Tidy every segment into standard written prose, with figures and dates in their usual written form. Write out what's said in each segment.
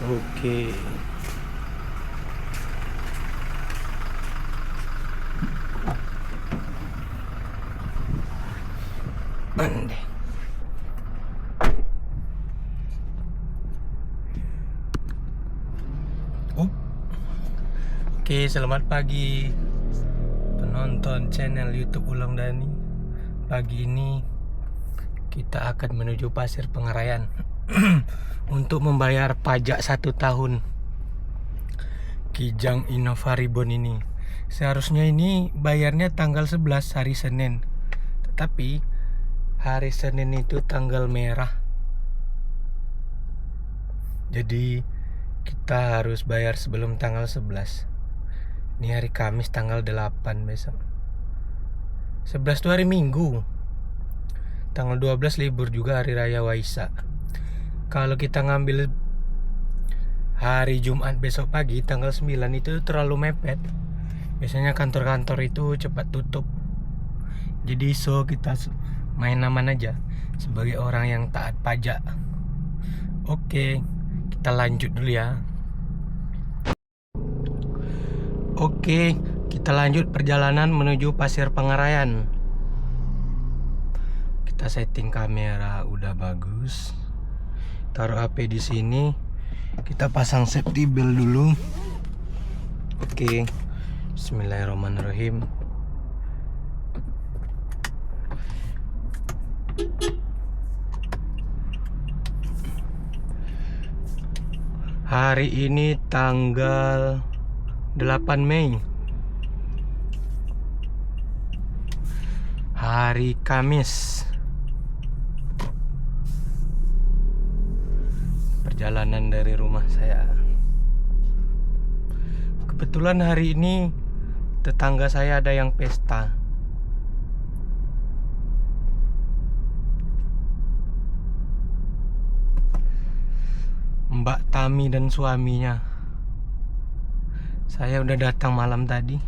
Oke. Ande. Oke, selamat pagi penonton channel YouTube Ulang Dani. Pagi ini kita akan menuju Pasir Pengarayan untuk membayar pajak 1 tahun Kijang Innova Reborn ini. Seharusnya ini bayarnya tanggal 11 hari Senin, tetapi hari Senin itu tanggal merah, jadi kita harus bayar sebelum tanggal 11. Ini hari Kamis tanggal 8 besok. 11 itu hari Minggu. Tanggal 12 libur juga, hari raya Waisak. Kalau kita ngambil hari Jumat besok pagi tanggal 9 itu terlalu mepet. Biasanya kantor-kantor itu cepat tutup. Jadi kita main aman aja sebagai orang yang taat pajak. Oke, kita lanjut dulu ya. Oke, kita lanjut perjalanan menuju Pasir Pengarayan. Kita setting kamera udah bagus. Taruh HP di sini. Kita pasang safety belt dulu. Oke. Bismillahirrahmanirrahim. Hari ini tanggal 8 Mei, hari Kamis. Perjalanan dari rumah saya. Kebetulan hari ini tetangga saya ada yang pesta. Mbak Tami dan suaminya. Saya udah datang malam tadi.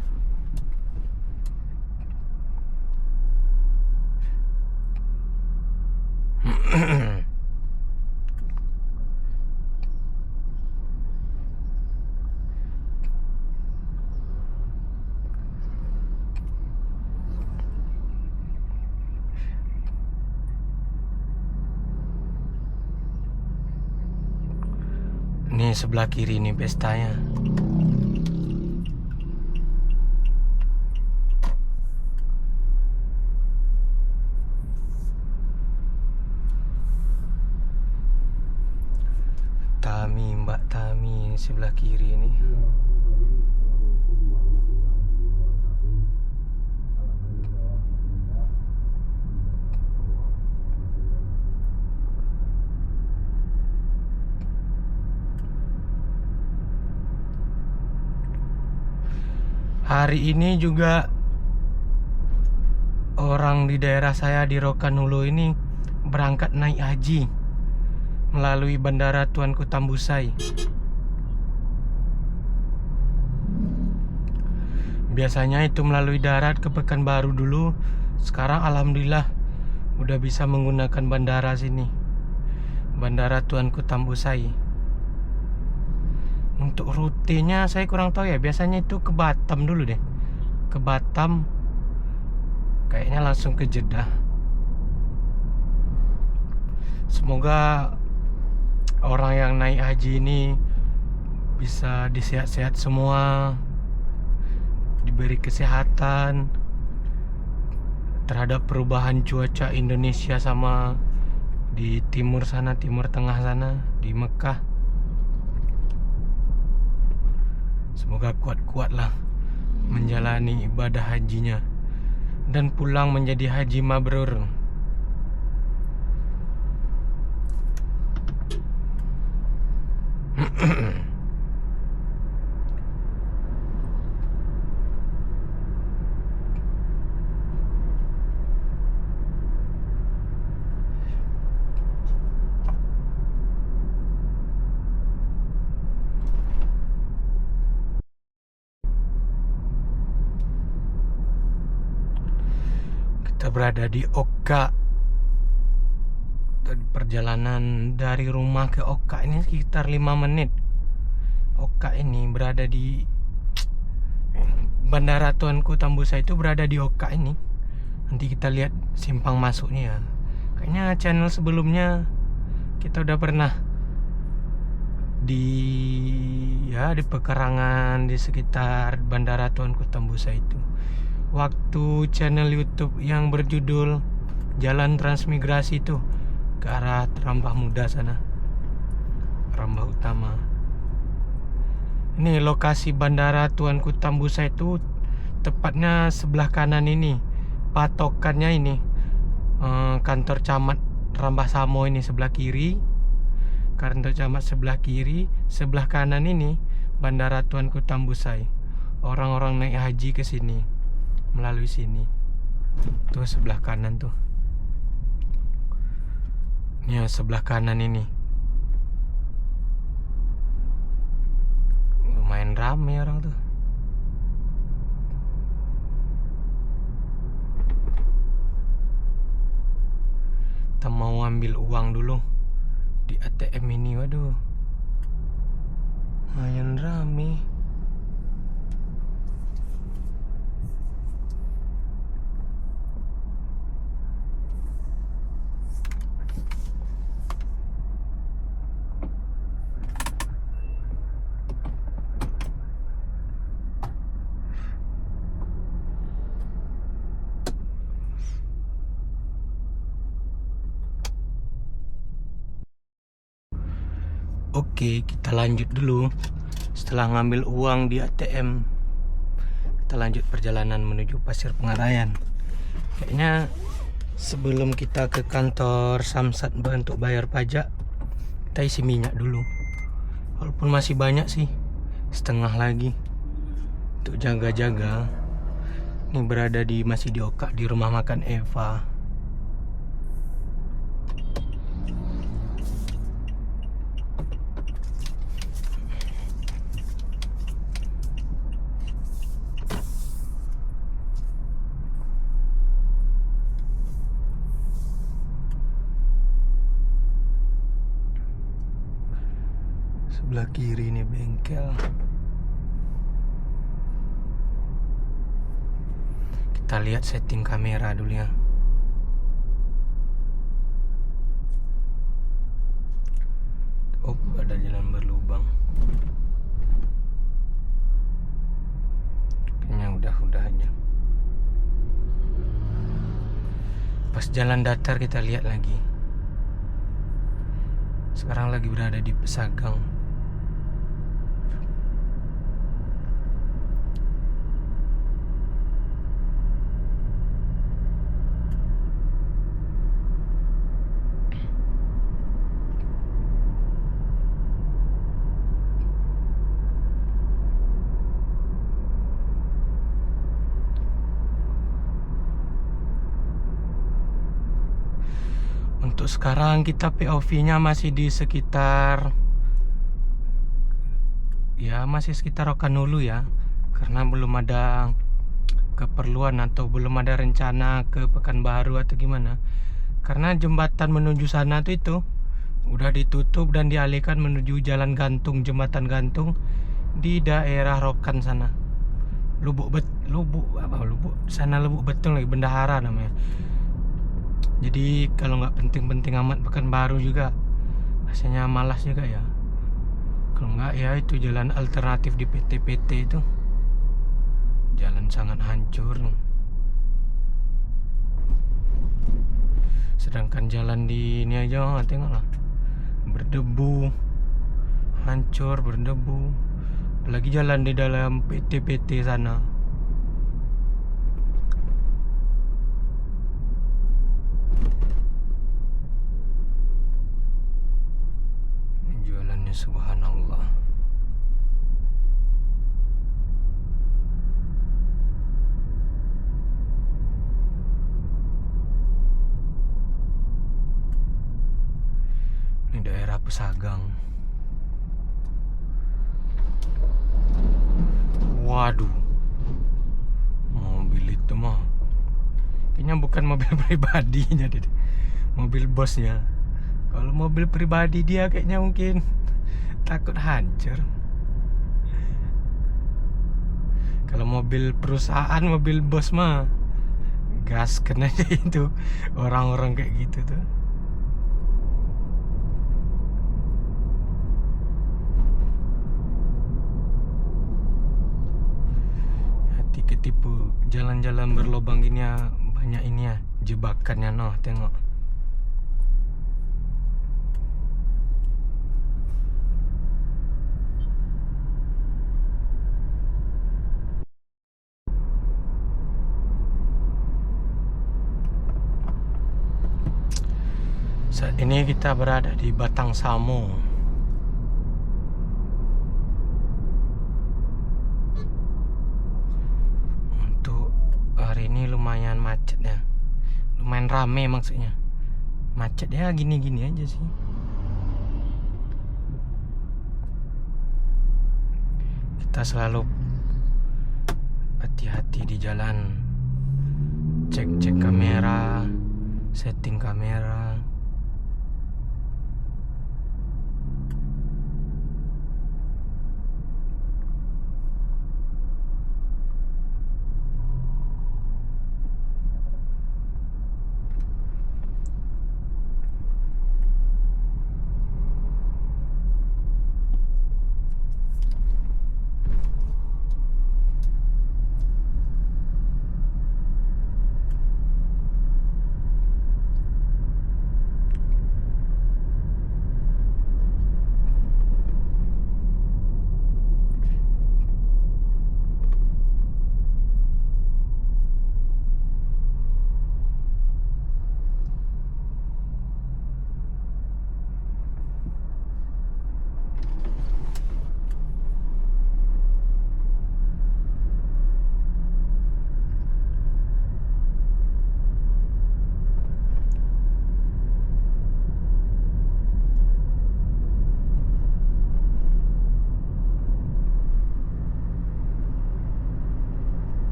Nih sebelah kiri nih pestanya. Mbak Tami sebelah kiri ini. Hari ini juga orang di daerah saya di Rokanhulu ini berangkat naik haji melalui Bandara Tuanku Tambusai. Biasanya itu melalui darat ke Pekanbaru dulu. Sekarang alhamdulillah udah bisa menggunakan bandara sini, Bandara Tuanku Tambusai. Untuk rutenya saya kurang tahu ya. Biasanya itu ke Batam dulu deh. Ke Batam, kayaknya langsung ke Jeddah. Semoga orang yang naik haji ini bisa disehat-sehat semua, diberi kesehatan terhadap perubahan cuaca Indonesia sama di timur sana, timur tengah sana, di Mekah. Semoga kuat-kuatlah menjalani ibadah hajinya dan pulang menjadi haji mabrur. Kita berada di Oka. Perjalanan dari rumah ke Oka ini sekitar 5 menit. Oka ini berada di Bandara Tuanku Tambusa itu berada di Oka ini. Nanti kita lihat simpang masuknya ya. Kayaknya channel sebelumnya kita udah pernah di pekarangan di sekitar Bandara Tuanku Tambusa itu. Waktu channel YouTube yang berjudul Jalan Transmigrasi itu ke arah Rambah Muda sana, Rambah Utama. Ini lokasi Bandara Tuanku Tambusa itu tepatnya sebelah kanan ini. Patokannya ini kantor camat Rambah Samo ini sebelah kiri. Kantor camat sebelah kiri, sebelah kanan ini Bandara Tuanku Tambusa. Orang-orang naik haji ke sini melalui sini. Tuh sebelah kanan tuh. Ya, sebelah kanan ini. Lumayan rame orang tuh. Kita mau ambil uang dulu di ATM ini. Waduh, lumayan rame. Oke, kita lanjut dulu. Setelah ngambil uang di ATM, kita lanjut perjalanan menuju Pasir Pengarayan. Kayaknya sebelum kita ke kantor Samsat untuk bayar pajak, kita isi minyak dulu. Walaupun masih banyak sih, setengah lagi untuk jaga-jaga. Ini berada masih di Oka, di rumah makan Eva. Sebelah kiri ini bengkel. Kita lihat setting kamera dulu ya. Oh, ada jalan berlubang. Kayaknya udah aja. Pas jalan datar kita lihat lagi. Sekarang lagi berada di Pesagang. Untuk sekarang kita POV-nya masih di sekitar Rokanhulu ya, karena belum ada keperluan atau belum ada rencana ke Pekanbaru atau gimana. Karena jembatan menuju sana itu udah ditutup dan dialihkan menuju jalan gantung, jembatan gantung di daerah Rokan sana. Lubuk sana Lubuk Betung lagi, Bendahara namanya. Jadi kalau nggak penting-penting amat Pekanbaru juga rasanya malas juga ya. Kalau nggak ya itu jalan alternatif di PT-PT itu, jalan sangat hancur. Sedangkan jalan di ini aja tengoklah, berdebu, hancur, berdebu. Apalagi jalan di dalam PT-PT sana. Jualannya subhanallah. Ini daerah Pesagang. Waduh, mobil itu mah kayaknya bukan mobil pribadinya, mobil bosnya. Kalau mobil pribadi dia kayaknya mungkin takut hancur. Kalau mobil perusahaan, mobil bos mah gas kena aja itu orang-orang kayak gitu tuh. Hati ketipu, jalan-jalan berlobang gini ya, banyak ini ya jebakannya noh, tengok. Saat ini kita berada di Batang Samo. Untuk hari ini lumayan macet ya. Lumayan rame maksudnya. Macet ya gini-gini aja sih. Kita selalu hati-hati di jalan. Cek-cek kamera, setting kamera.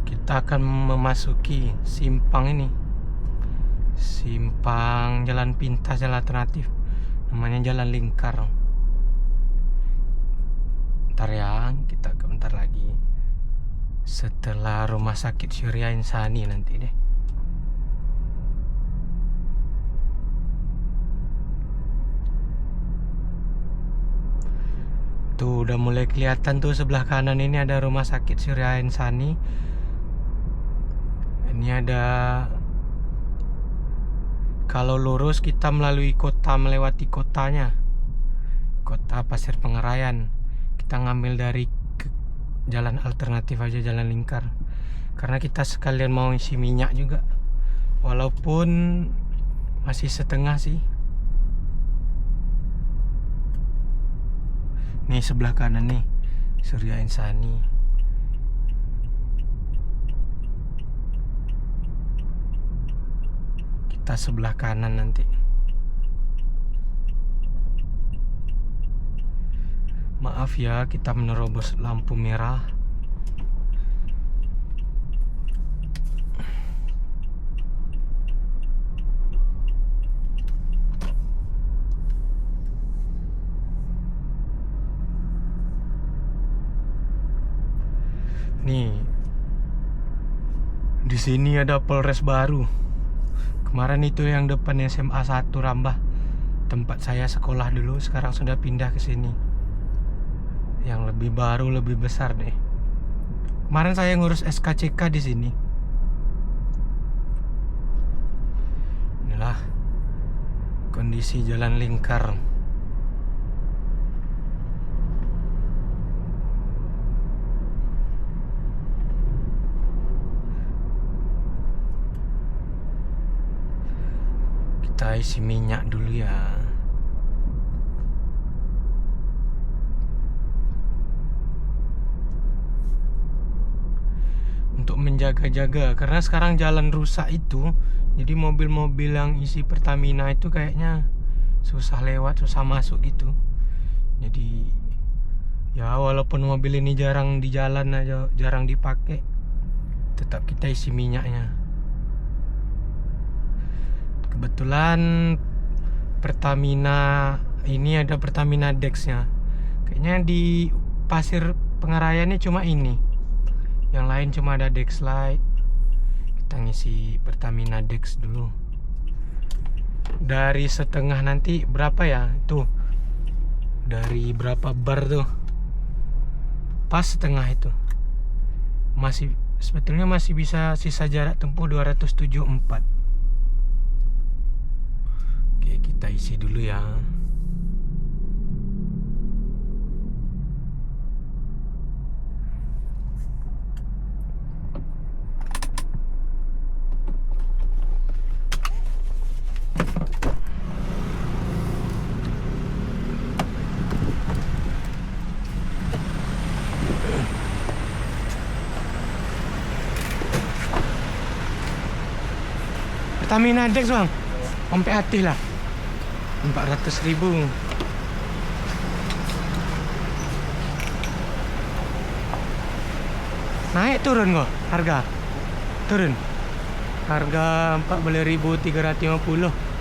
Kita akan memasuki simpang ini, simpang jalan pintas, jalan alternatif, namanya jalan lingkar. Ntar ya, kita bentar lagi setelah rumah sakit Surya Insani nanti deh. Tuh udah mulai kelihatan tuh sebelah kanan ini ada rumah sakit Surya Insani. Ini ada, kalau lurus kita melalui kota, melewati kotanya, kota Pasir Pengerayan. Kita ngambil dari jalan alternatif aja, jalan lingkar, karena kita sekalian mau isi minyak juga, walaupun masih setengah sih. Nih sebelah kanan nih Surya Insani. Kita sebelah kanan nanti. Maaf ya, kita menerobos lampu merah. Nih, di sini ada Polres baru. Kemarin itu yang depan SMA 1 Rambah, tempat saya sekolah dulu, sekarang sudah pindah ke sini. Yang lebih baru, lebih besar deh. Kemarin saya ngurus SKCK di sini. Inilah kondisi jalan lingkar. Kita isi minyak dulu ya. Untuk menjaga-jaga, karena sekarang jalan rusak itu, jadi mobil-mobil yang isi Pertamina itu kayaknya susah lewat, susah masuk gitu. Jadi ya walaupun mobil ini jarang di jalan aja, jarang dipakai, tetap kita isi minyaknya. Kebetulan Pertamina ini ada Pertamina Dex-nya. Kayaknya di pasir pengarayannya cuma ini, yang lain cuma ada Dexlite. Kita ngisi Pertamina Dex dulu. Dari setengah nanti berapa ya? Tuh, dari berapa bar tuh? Pas setengah itu. Masih sebetulnya masih bisa sisa jarak tempuh 274. Oke, kita isi dulu ya. Pertamina Dex bang, sampai hati lah 400.000. Naik turun kok harga? Turun. Harga 14.350.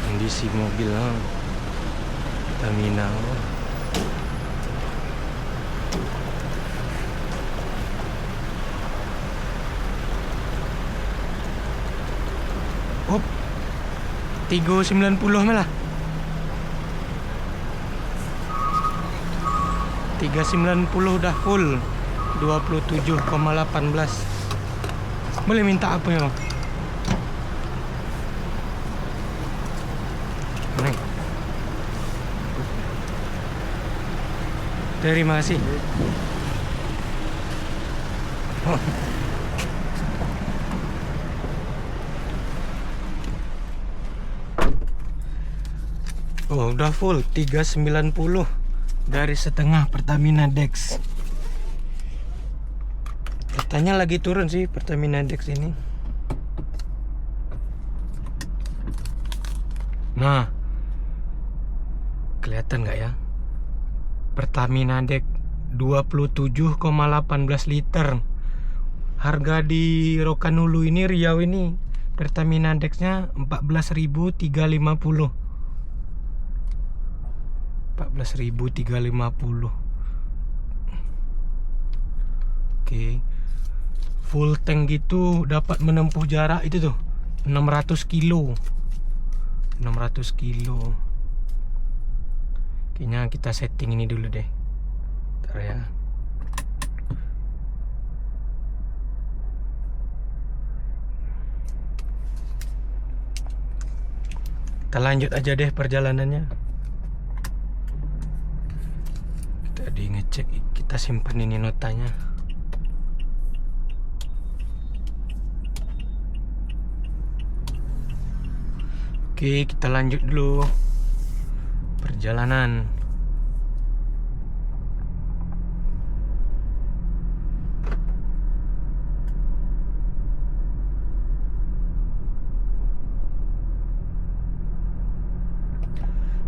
Kondisi mobil Pertamina. Oh, 390 malah. 390 udah full 27,18. Boleh minta apa ya bang? Terima kasih. Oh, udah full 390 dari setengah Pertamina Dex. Katanya lagi turun sih Pertamina Dex ini. Nah, kelihatan nggak ya? Pertamina Dex 27,18 liter. Harga di Rokanulu ini, Riau ini, Pertamina Dex-nya 14.350. 14.350. Oke. Full tank gitu dapat menempuh jarak itu tuh 600 kilo. 600 kilo. Kayaknya kita setting ini dulu deh. Bentar ya. Kita lanjut aja deh perjalanannya. Tadi ngecek, kita simpan ini notanya. Oke, kita lanjut dulu perjalanan.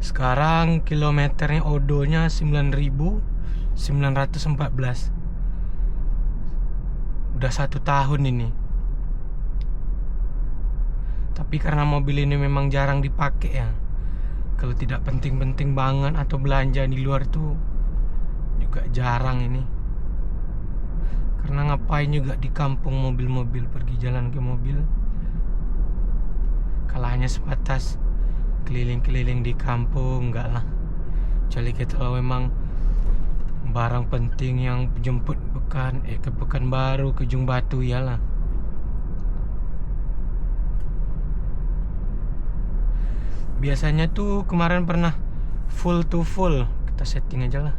Sekarang kilometernya odonya 9.914. Udah 1 tahun ini. Tapi karena mobil ini memang jarang dipakai ya. Kalau tidak penting-penting banget atau belanja di luar tuh juga jarang ini. Karena ngapain juga di kampung mobil-mobil, pergi jalan ke mobil. Kalau hanya sebatas keliling-keliling di kampung, enggak lah. Kecuali kita kalau memang barang penting yang jemput ke Pekanbaru, ke Ujung Batu, iyalah. Biasanya tuh kemarin pernah full to full. Kita setting aja lah.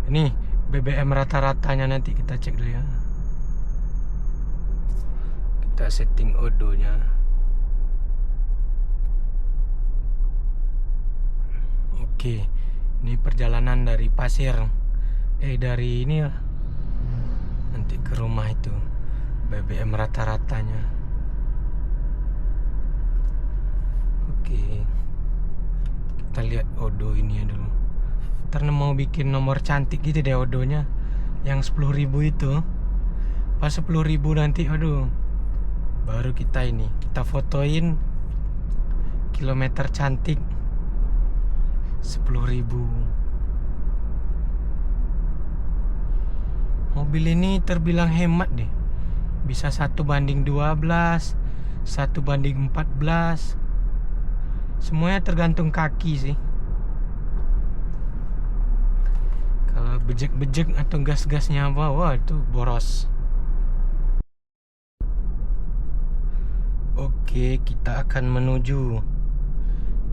Ini BBM rata-ratanya nanti kita cek dulu ya. Kita setting odonya. Oke. Ini perjalanan dari Pasir, dari ini lah, nanti ke rumah itu BBM rata-ratanya. Oke, kita lihat Odo ini ya dulu. Ntar mau bikin nomor cantik gitu deh Odonya, yang 10.000 itu. Pas 10.000 nanti, aduh, baru kita fotoin kilometer cantik 10.000. Mobil ini terbilang hemat deh, bisa 1:12, 1:14. Semuanya tergantung kaki sih. Kalau bejek-bejek atau gas-gasnya apa, wah itu boros. Oke, kita akan menuju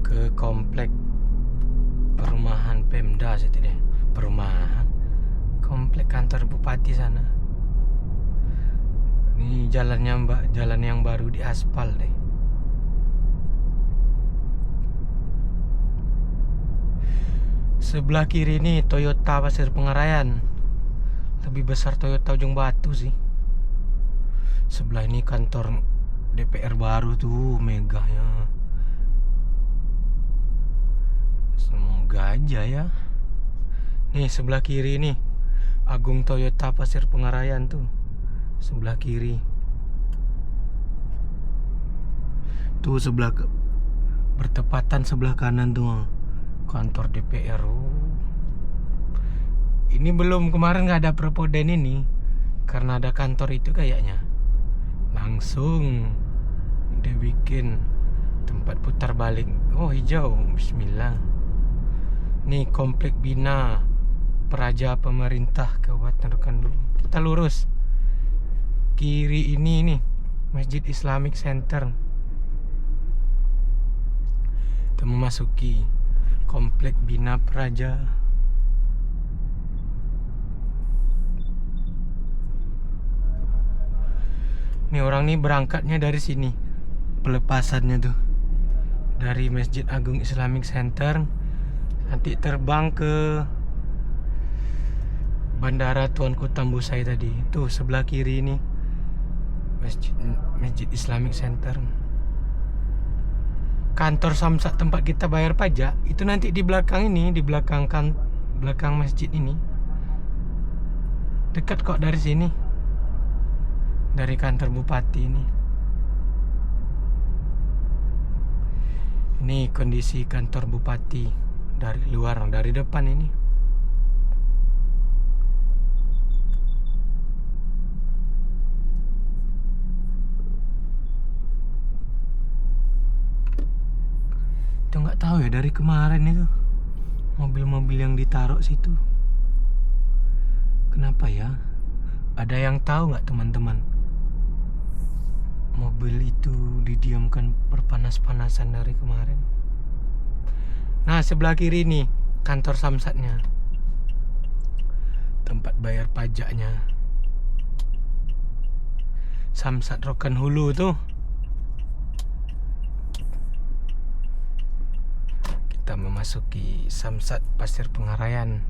ke komplek perumahan Pemda situ deh. Perumahan, komplek kantor bupati sana. Ini jalannya jalan yang baru di aspal deh. Sebelah kiri ini Toyota Pasir Pengarayan. Lebih besar Toyota Ujung Batu sih. Sebelah ini kantor DPR baru tuh, megahnya. Semoga aja ya. Nih sebelah kiri nih Agung Toyota Pasir Pengarayan tuh, sebelah kiri. Tuh sebelah bertepatan sebelah kanan tuh kantor DPR. Ini belum, kemarin nggak ada Propoden ini, karena ada kantor itu kayaknya langsung dia bikin tempat putar balik. Oh hijau, bismillah. Nih komplek Bina Praja Pemerintah Kabupaten Rokan Hulu. Kita lurus kiri ini nih Masjid Islamic Center. Kita memasuki komplek Bina Praja. Ini orang nih berangkatnya dari sini, pelepasannya tuh dari Masjid Agung Islamic Center, nanti terbang ke Bandara Tuanku Tambusai tadi. Tuh sebelah kiri ini Masjid Islamic Center. Kantor Samsat tempat kita bayar pajak itu nanti di belakang ini, di belakang belakang masjid ini. Dekat kok dari sini, dari kantor bupati ini. Ini kondisi kantor bupati dari luar, dari depan ini. Itu nggak tahu ya, dari kemarin itu mobil-mobil yang ditaruh situ, kenapa ya? Ada yang tahu nggak teman-teman? Mobil itu didiamkan berpanas-panasan dari kemarin. Nah sebelah kiri nih kantor Samsatnya, tempat bayar pajaknya. Samsat Rokan Hulu tuh. Kita memasuki Samsat Pasir Pengarayan.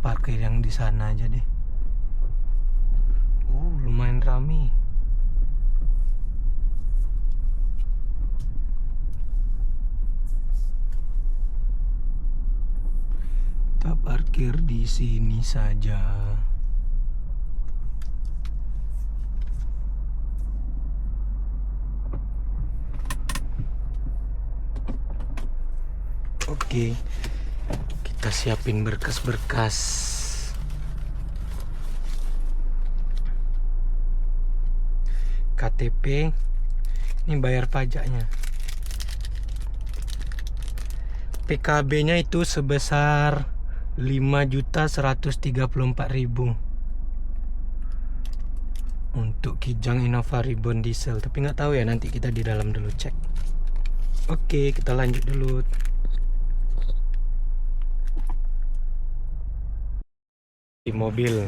Parkir yang di sana aja deh. Lumayan rame. Kita parkir di sini saja. Oke. Kita siapin berkas-berkas. KTP. Ini bayar pajaknya. PKB-nya itu sebesar 5.134.000 untuk Kijang Innova Reborn diesel. Tapi nggak tahu ya, nanti kita di dalam dulu cek. Oke, kita lanjut dulu. Di mobil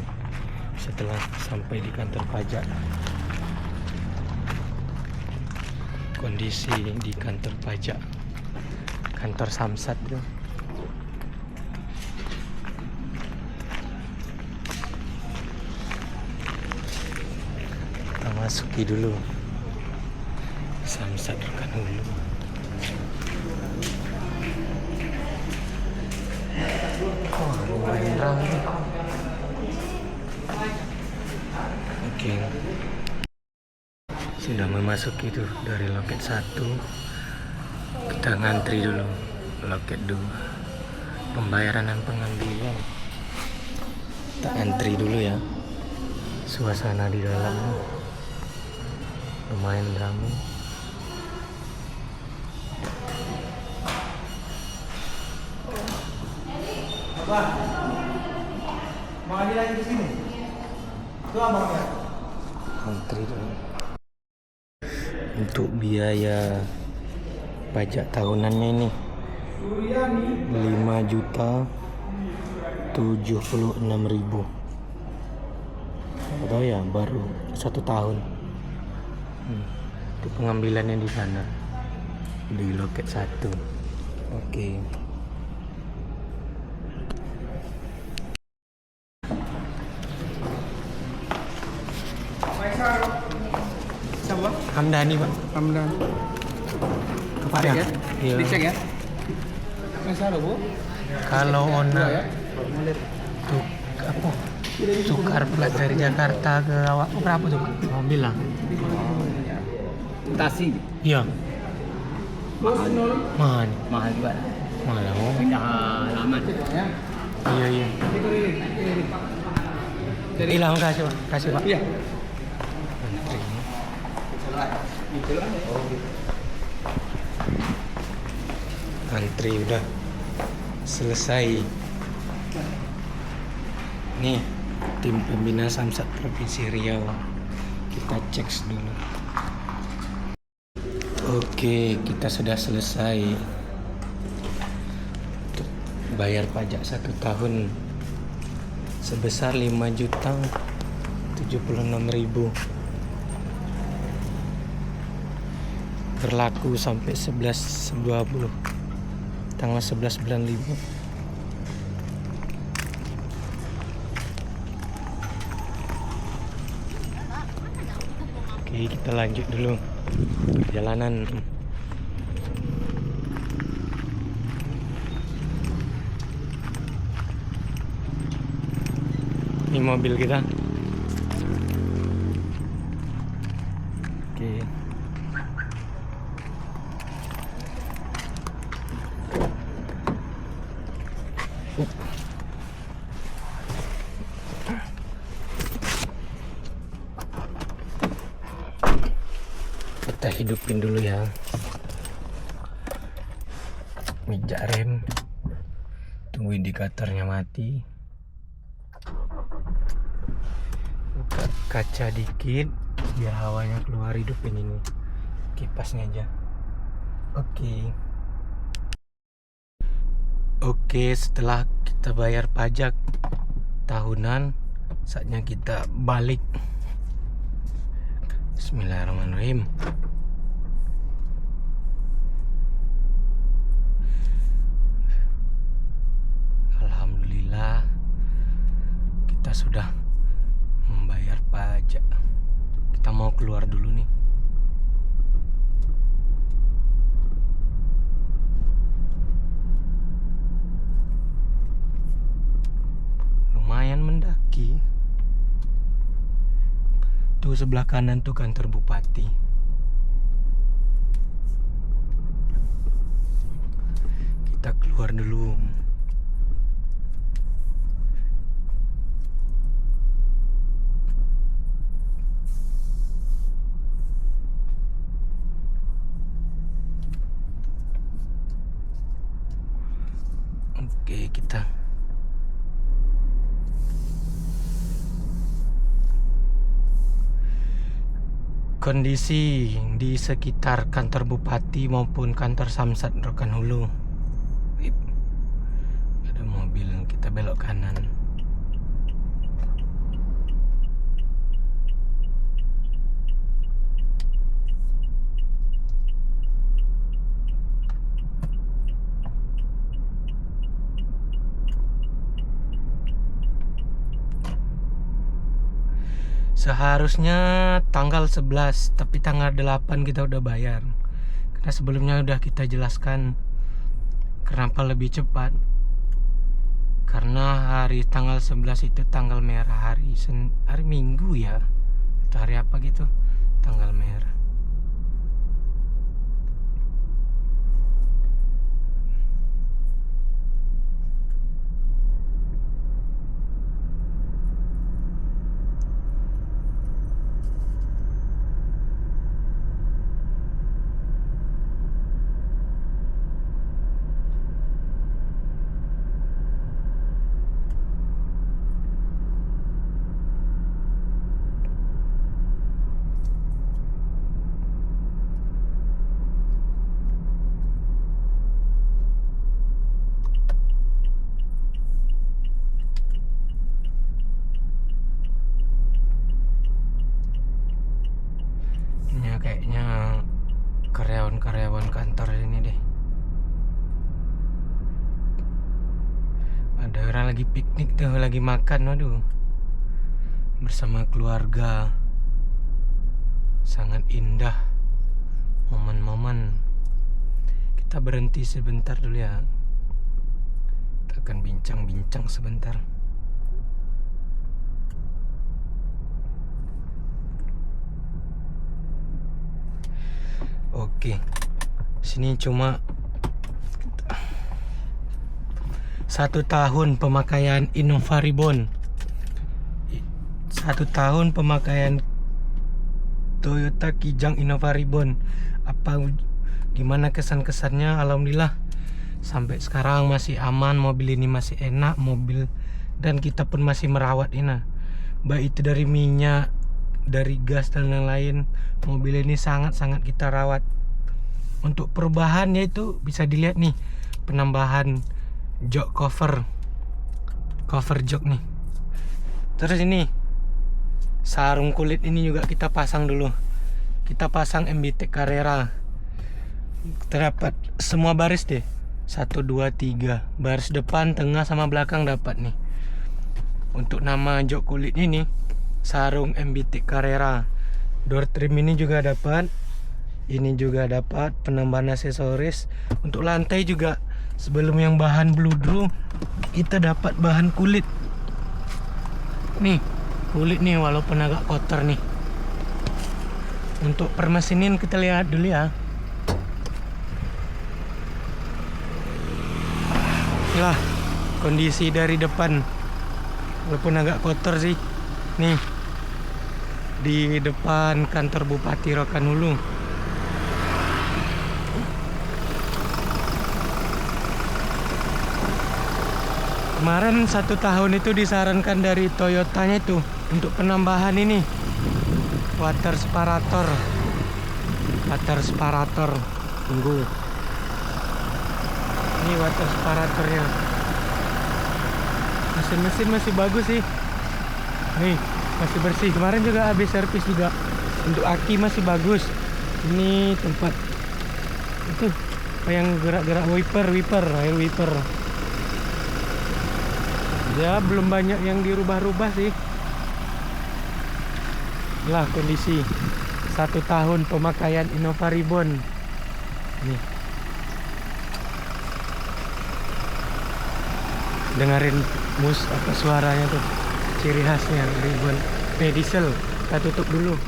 setelah sampai di kantor pajak. Kondisi di kantor pajak, kantor Samsat tuh. Kita masuki dulu Samsat kan dulu. Oh, lumayan ramai. Oke. Sudah memasuki tuh dari loket 1. Kita ngantri dulu loket 2. Pembayaran dan pengambilan. Kita antri dulu ya. Suasana di dalam lumayan ramai. Apa? Mau ambil lagi di sini? Itu abangnya. Antri dulu. Untuk biaya pajak tahunannya ini 5.076.000. Atau ya baru 1 tahun. Itu pengambilannya di sana di loket 1. Oke. Siapa? Hamdani, Pak. Hamdan. Kepada Ya? iya. Dicek ya? Masalah, Bu? Kalau Ya? ona tuk apa? Tukar plat dari Jakarta ke awak berapa tuh, Pak? Mobil lah. Tasi. Iya. Mahal. Mahal. Mahal juga. Mahal. Oh. Pindah alamat. Ya. Iya, iya. Hilang kasih, Pak. Kasih, Pak. Iya. Antri udah selesai. Nih, tim pembina Samsat Provinsi Riau. Kita cek dulu. Oke, kita sudah selesai untuk bayar pajak 1 tahun sebesar 5.076.000. Berlaku sampai 11.20 tanggal 11 bulan 5. Oke, kita lanjut dulu perjalanan. Ini mobil kita. Oke. Kita hidupin dulu ya mijak rem, tunggu indikatornya mati, buka kaca dikit biar hawanya keluar, hidupin ini kipasnya aja. Oke, setelah kita bayar pajak tahunan, saatnya kita balik. Bismillahirrahmanirrahim. Alhamdulillah, kita sudah membayar pajak. Kita mau keluar dulu nih. Lumayan mendaki. Tuh sebelah kanan tuh kantor bupati. Kita keluar dulu. Oke, kita kondisi di sekitar kantor bupati maupun kantor Samsat Rokan Hulu. Wip. Ada mobil, kita belok kanan. Seharusnya tanggal 11, tapi tanggal 8 kita udah bayar. Karena sebelumnya udah kita jelaskan kenapa lebih cepat. Karena hari tanggal 11 itu tanggal merah, hari Minggu ya. Atau hari apa gitu, tanggal merah. Kayaknya karyawan-karyawan kantor ini deh. Ada orang lagi piknik tuh, lagi makan, waduh, bersama keluarga. Sangat indah momen-momen. Kita berhenti sebentar dulu ya. Kita akan bincang-bincang sebentar. Oke, sini cuma 1 tahun pemakaian Innova Reborn, 1 tahun pemakaian Toyota Kijang Innova Reborn. Gimana kesan-kesannya? Alhamdulillah sampai sekarang masih aman, mobil ini masih enak mobil, dan kita pun masih merawat ini. Baik itu dari minyak, dari gas dan lain-lain, mobil ini sangat-sangat kita rawat. Untuk perubahannya itu bisa dilihat nih, penambahan jok cover jok nih. Terus ini sarung kulit ini juga kita pasang dulu. Kita pasang MBT Carrera. Terdapat semua baris deh, 1, 2, 3 baris depan, tengah sama belakang dapat nih. Untuk nama jok kulit ini sarung MBT Carrera. Door trim ini juga dapat. Ini juga dapat penambahan aksesoris. Untuk lantai juga, sebelum yang bahan bludru, kita dapat bahan kulit. Nih, kulit nih walaupun agak kotor nih. Untuk permesinan kita lihat dulu ya. Inilah kondisi dari depan. Walaupun agak kotor sih. Nih, di depan kantor Bupati Rokan Hulu. Kemarin 1 tahun itu disarankan dari Toyotanya itu untuk penambahan ini water separator. Tunggu, ini water separatornya. Mesin masih bagus sih. Nih, masih bersih. Kemarin juga habis servis juga. Untuk aki masih bagus. Ini tempat itu yang gerak-gerak air wiper. Ya, belum banyak yang dirubah-rubah sih. Lah kondisi 1 tahun pemakaian Innova Reborn. Nih, dengerin apa suaranya tuh, ciri khasnya Reborn. Diesel. Kita tutup dulu.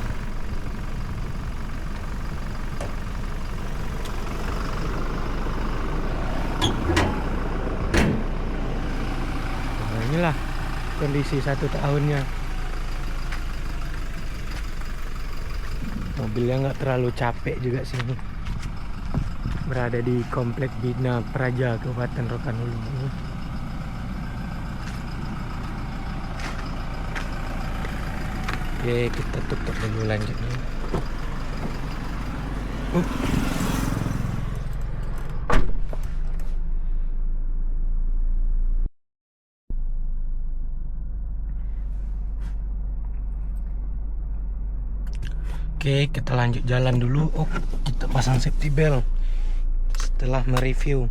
Nah, inilah kondisi 1 tahunnya. Mobilnya nggak terlalu capek juga sih ini. Berada di Komplek Bina Praja, Kabupaten Rokan Hulu. Oke, kita tutup dulu lanjutnya. Oke, kita lanjut jalan dulu. Oh, kita pasang safety belt setelah mereview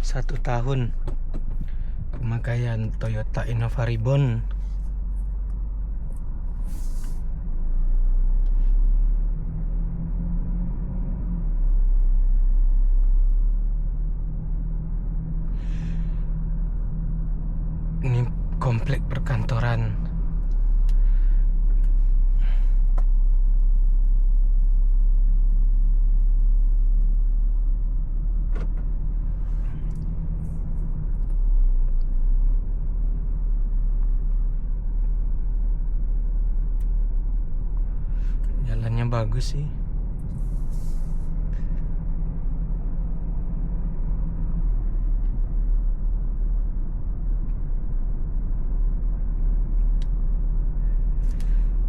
1 tahun pemakaian Toyota Innova Reborn. Ini komplek perkantoran. Jalannya bagus sih.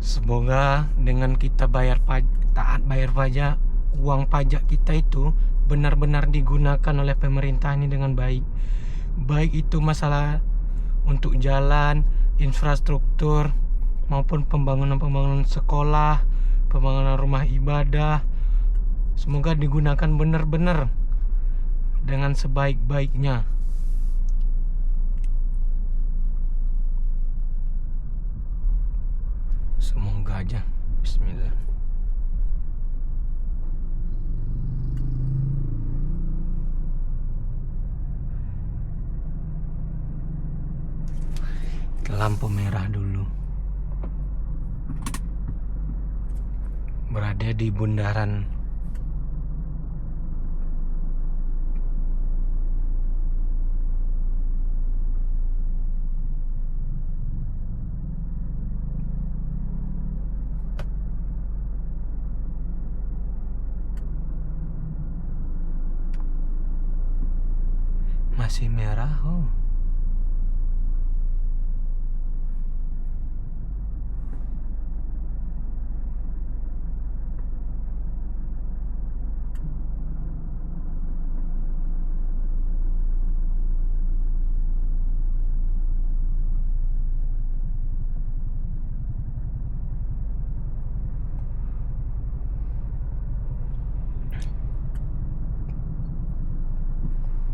Semoga dengan kita taat bayar pajak, uang pajak kita itu benar-benar digunakan oleh pemerintah ini dengan baik. Baik itu masalah untuk jalan, infrastruktur, maupun pembangunan sekolah, pembangunan rumah ibadah. Semoga digunakan benar-benar dengan sebaik-baiknya. Semoga aja. Bismillah. Lampu merah dulu. Berada di bundaran masih merah. Oh,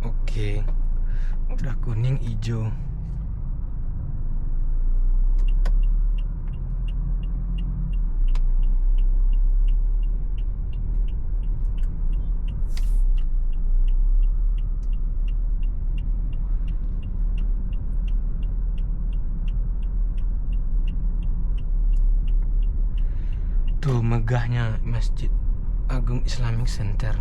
oke. Udah kuning hijau. Tuh megahnya Masjid Agung Islamic Center.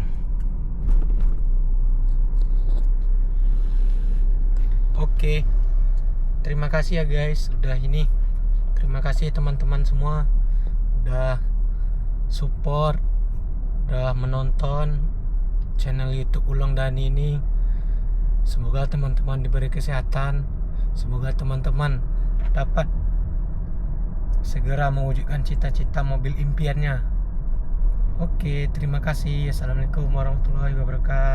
Oke, terima kasih ya guys, udah ini. Terima kasih teman-teman semua udah support, udah menonton channel YouTube Ulang Dani ini. Semoga teman-teman diberi kesehatan. Semoga teman-teman dapat segera mewujudkan cita-cita mobil impiannya. Oke, terima kasih. Assalamualaikum warahmatullahi wabarakatuh.